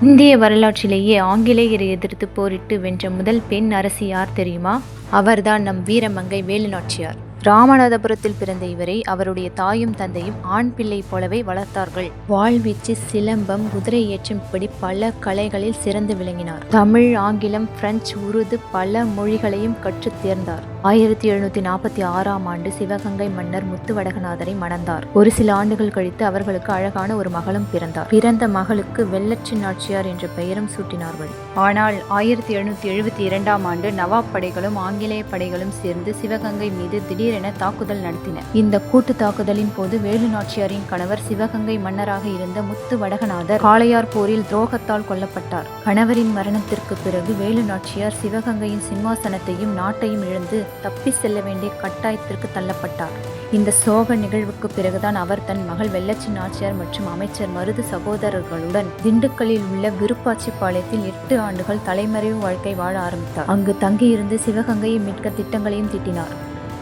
இந்திய வரலாற்றிலேயே ஆங்கிலேயரை எதிர்த்து போரிட்டு வென்ற முதல் பெண் அரசி யார் தெரியுமா? அவர்தான் நம் வீரமங்கை வேலுநாச்சியார். ராமநாதபுரத்தில் பிறந்த இவரை அவருடைய தாயும் தந்தையும் ஆண் பிள்ளை போலவே வளர்த்தார்கள். வாழ்வீச்சு, சிலம்பம், குதிரை ஏற்றம் இப்படி பல கலைகளில் சிறந்து விளங்கினார். தமிழ், ஆங்கிலம், பிரெஞ்சு, உருது பல மொழிகளையும் கற்றுத் தேர்ந்தார். 1746ஆம் ஆண்டு சிவகங்கை மன்னர் முத்துவடகநாதரை மணந்தார். ஒரு சில ஆண்டுகள் கழித்து அவர்களுக்கு அழகான ஒரு மகளும் பிறந்தார். பிறந்த மகளுக்கு வெள்ளச்சி நாச்சியார் என்ற பெயரும் சூட்டினார்கள். ஆனால் 1772ஆம் ஆண்டு நவாப் படைகளும் ஆங்கிலேய படைகளும் சேர்ந்து சிவகங்கை மீது திடீரென தாக்குதல் நடத்தின. இந்த கூட்டு தாக்குதலின் போது வேலு நாச்சியாரின் கணவர் சிவகங்கை மன்னராக இருந்த முத்துவடகநாதர் காளையார் போரில் துரோகத்தால் கொல்லப்பட்டார். கணவரின் மரணத்திற்கு பிறகு வேலு நாச்சியார் சிவகங்கையின் சிம்மாசனத்தையும் நாட்டையும் இழந்து தப்பி செல்ல வேண்டிய கட்டாயத்திற்கு தள்ளப்பட்டார். இந்த சோக நிகழ்வுக்கு பிறகுதான் அவர் தன் மகள் வெள்ளச்சி நாச்சியார் மற்றும் அமைச்சர் மருது சகோதரர்களுடன் திண்டுக்கல்லில் உள்ள விருப்பாச்சிபாளையத்தில் 8 ஆண்டுகள் தலைமறைவு வாழ்க்கை வாழ ஆரம்பித்தார். அங்கு தங்கியிருந்து சிவகங்கையை மீட்க திட்டங்களையும் தீட்டினார்.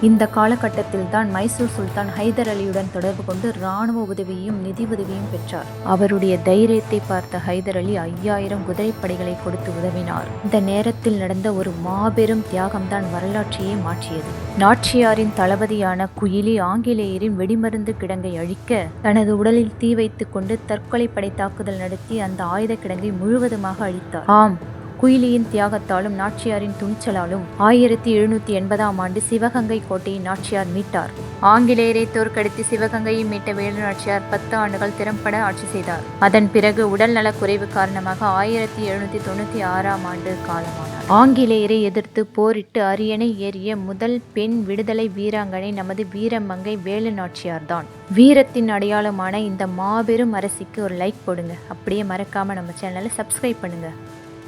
இந்த காலகட்டத்தில் தான் மைசூர் சுல்தான் ஹைதர் அலியுடன் தொடர்பு கொண்டு இராணுவ உதவியும் நிதி உதவியும் பெற்றார். அவருடைய தைரியத்தை பார்த்த ஹைதர் அலி 5000 குதிரைப்படைகளை கொடுத்து உதவினார். இந்த நேரத்தில் நடந்த ஒரு மாபெரும் தியாகம்தான் வரலாற்றையே மாற்றியது. நாச்சியாரின் தளபதியான குயிலி ஆங்கிலேயரின் வெடிமருந்து கிடங்கை அழிக்க தனது உடலில் தீ வைத்துக் கொண்டு தற்கொலை படை தாக்குதல் நடத்தி அந்த ஆயுத கிடங்கை முழுவதுமாக அழித்தார். ஆம், குயிலியின் தியாகத்தாலும் நாச்சியாரின் துணிச்சலாலும் 1780ஆம் ஆண்டு சிவகங்கை கோட்டையை நாச்சியார் மீட்டார். ஆங்கிலேயரை தோற்கடித்து சிவகங்கையை மீட்ட வேலு நாச்சியார் 10 ஆண்டுகள் திறம்பட ஆட்சி செய்தார். அதன் பிறகு உடல் நலக் குறைவு காரணமாக 1796ஆம் ஆண்டு காலமானார். ஆங்கிலேயரை எதிர்த்து போரிட்டு அரியணை ஏறிய முதல் பெண் விடுதலை வீராங்கனை நமது வீரமங்கை வேலு நாச்சியார்தான். வீரத்தின் அடையாளமான இந்த மாபெரும் அரசிக்கு ஒரு லைக் போடுங்க. அப்படியே மறக்காம நம்ம சேனலை சப்ஸ்கிரைப் பண்ணுங்க.